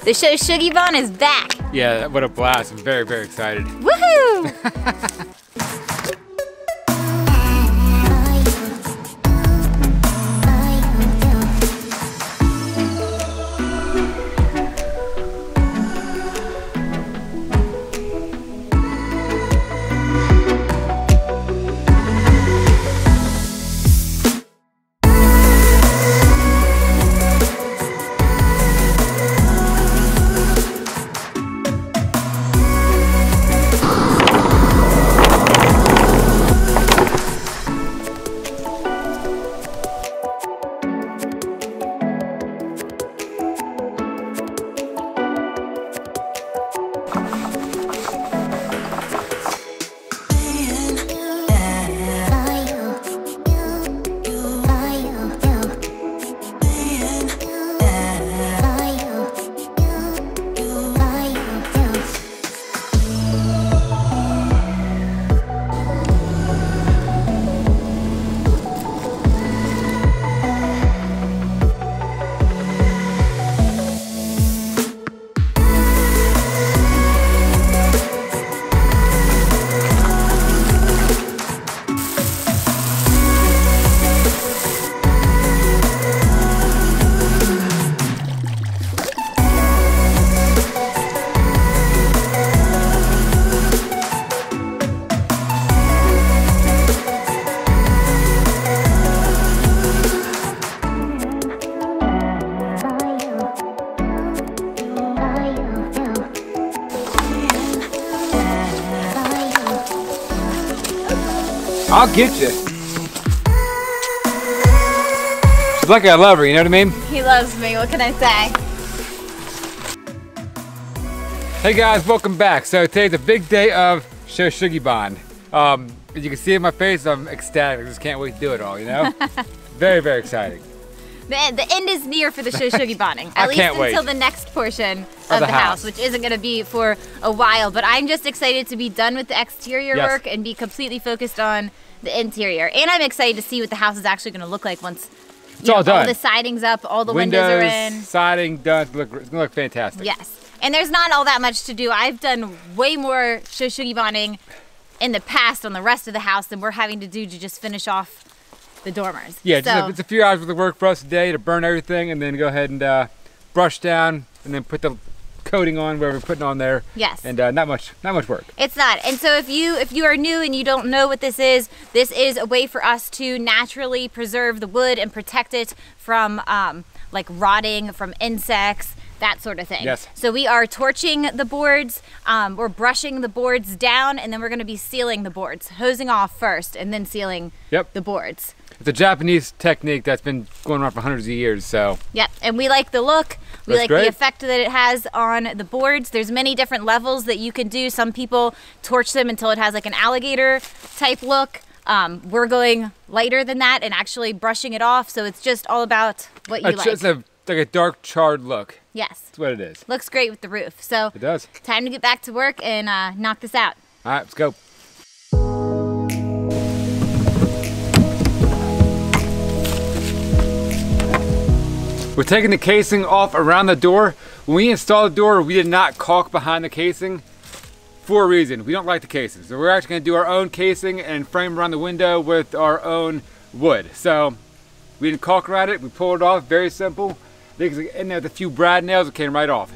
The Shou Sugi Ban is back. Yeah, what a blast. I'm very, very excited. Woohoo! I'll get you. She's lucky I love her, you know what I mean? He loves me, what can I say? Hey guys, welcome back. So today's a big day of Shou Sugi Ban. As you can see in my face, I'm ecstatic. I just can't wait to do it all, you know? Very, very exciting. The end is near for the Shou Sugi Banning. At least until the next portion of the house, which isn't going to be for a while. But I'm just excited to be done with the exterior work and be completely focused on the interior. And I'm excited to see what the house is actually going to look like once it's all done. All the siding's up, all the windows are in. Siding done. It's going to look fantastic. Yes. And there's not all that much to do. I've done way more Shou Sugi Banning in the past on the rest of the house than we're having to do to just finish off the dormers. Yeah, so, it's a few hours worth of work for us today to burn everything and then go ahead and brush down and then put the coating on where we're putting on there. Yes. And not much work. It's not. And so if you are new and you don't know what this is a way for us to naturally preserve the wood and protect it from like rotting, from insects, that sort of thing. Yes. So we are torching the boards, we're brushing the boards down, and then we're going to be sealing the boards, hosing off first and then sealing the boards. It's a Japanese technique that's been going on for hundreds of years, so. Yep, and we like the look. We like the effect that it has on the boards. There's many different levels that you can do. Some people torch them until it has like an alligator type look. We're going lighter than that and actually brushing it off, so it's just all about what you like. It's like a dark charred look. Yes. That's what it is. Looks great with the roof. So it does. Time to get back to work and knock this out. All right, let's go. We're taking the casing off around the door. When we installed the door, we did not caulk behind the casing for a reason. We don't like the casing. So we're actually gonna do our own casing and frame around the window with our own wood. So we didn't caulk around it, we pulled it off, very simple. I think it's in there with a few brad nails, it came right off.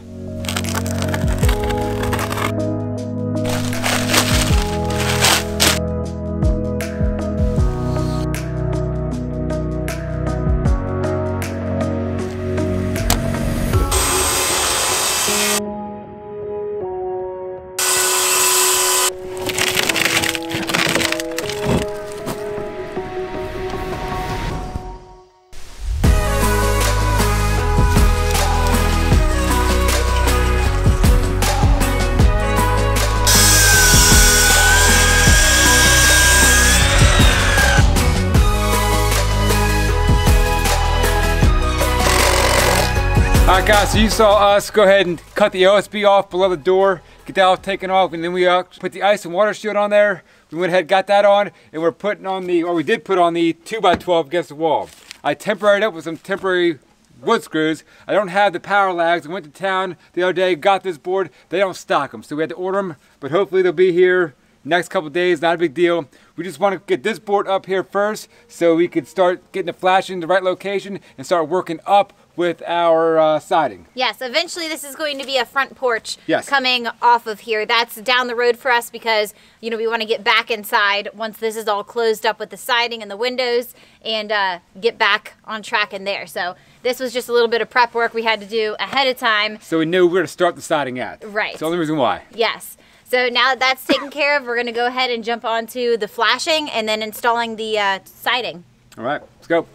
Alright guys, so you saw us go ahead and cut the OSB off below the door, get that all taken off, and then we put the ice and water shield on there. We went ahead, got that on, and we're putting on the, or we did put on the 2x12 against the wall. I temporaried up with some temporary wood screws. I don't have the power lags. I went to town the other day, got this board. They don't stock them, so we had to order them, but hopefully they'll be here next couple days. Not a big deal. We just want to get this board up here first so we could start getting the flashing in the right location and start working up with our siding. Yes, eventually this is going to be a front porch yes. coming off of here. That's down the road for us because, you know, we want to get back inside once this is all closed up with the siding and the windows and get back on track in there. So this was just a little bit of prep work we had to do ahead of time. So we knew where to start the siding at. Right. That's the only reason why. Yes. So now that that's taken care of, we're going to go ahead and jump onto the flashing and then installing the siding. All right, let's go.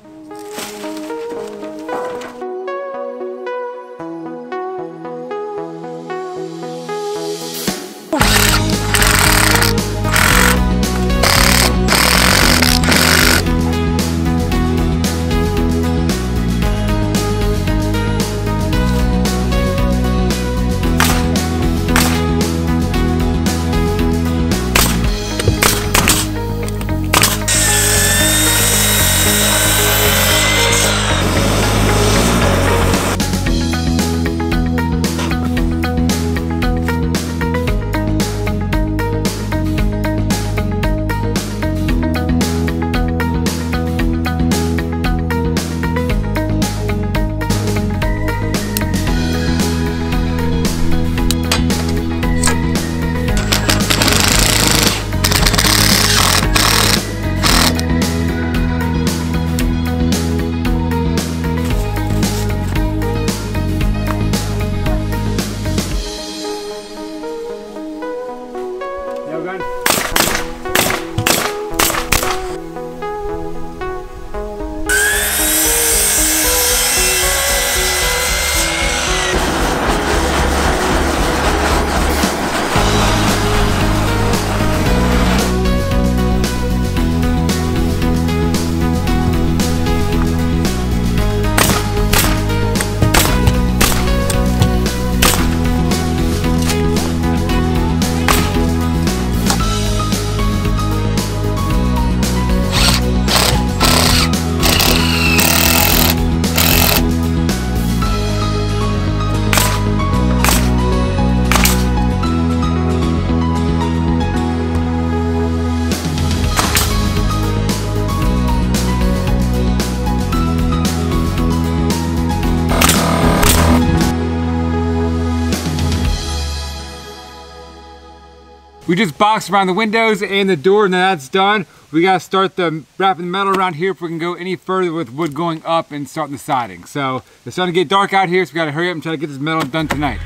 We just boxed around the windows and the door, and that's done. We gotta start wrapping the metal around here if we can go any further with wood going up and starting the siding. So it's starting to get dark out here, so we gotta hurry up and try to get this metal done tonight.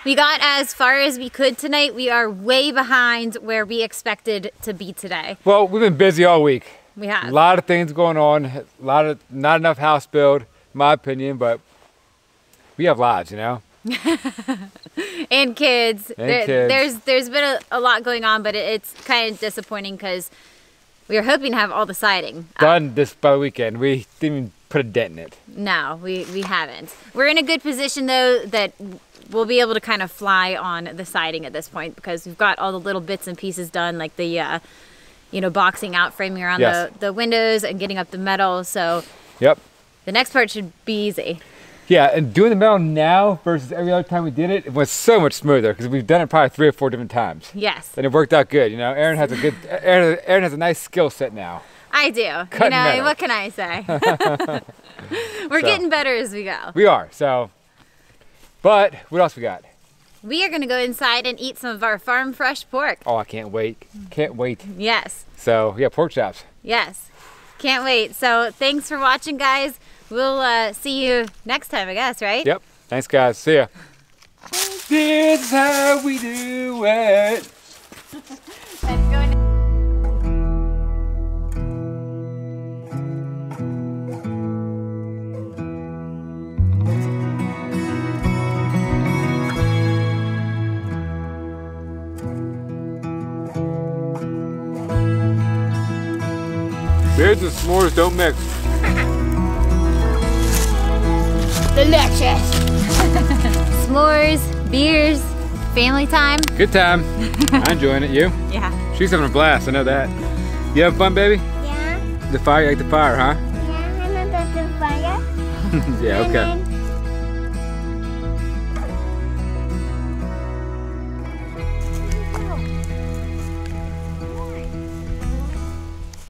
We got as far as we could tonight. We are way behind where we expected to be today. Well, we've been busy all week. We have. A lot of things going on, not enough house build, in my opinion, but we have lives, you know? And kids. And kids. There's been a lot going on, but it's kind of disappointing because we were hoping to have all the siding done this by the weekend. We didn't even put a dent in it. No, we haven't. We're in a good position though that we'll be able to kind of fly on the siding at this point because we've got all the little bits and pieces done, like the boxing out, framing around the windows and getting up the metal. So yep, the next part should be easy. Yeah, and doing the metal now versus every other time we did it, it was so much smoother because we've done it probably 3 or 4 different times. Yes. And it worked out good. You know, Aaron has a nice skill set now. I do. Cutting metal. What can I say? We're getting better as we go. We are. So, but what else we got? we are gonna go inside and eat some of our farm fresh pork. Oh, I can't wait. Can't wait. Yes. So, yeah, pork chops. Yes. Can't wait. So thanks for watching, guys. We'll see you next time, I guess, right? Yep. Thanks, guys. See ya. This is how we do it. Let's go now. Beers and s'mores don't mix. Delicious. S'mores, beers, family time. Good time. I'm enjoying it. You? Yeah. She's having a blast. I know that. You having fun, baby? Yeah. The fire, you like the fire, huh? Yeah, I'm about the fire. Yeah, okay.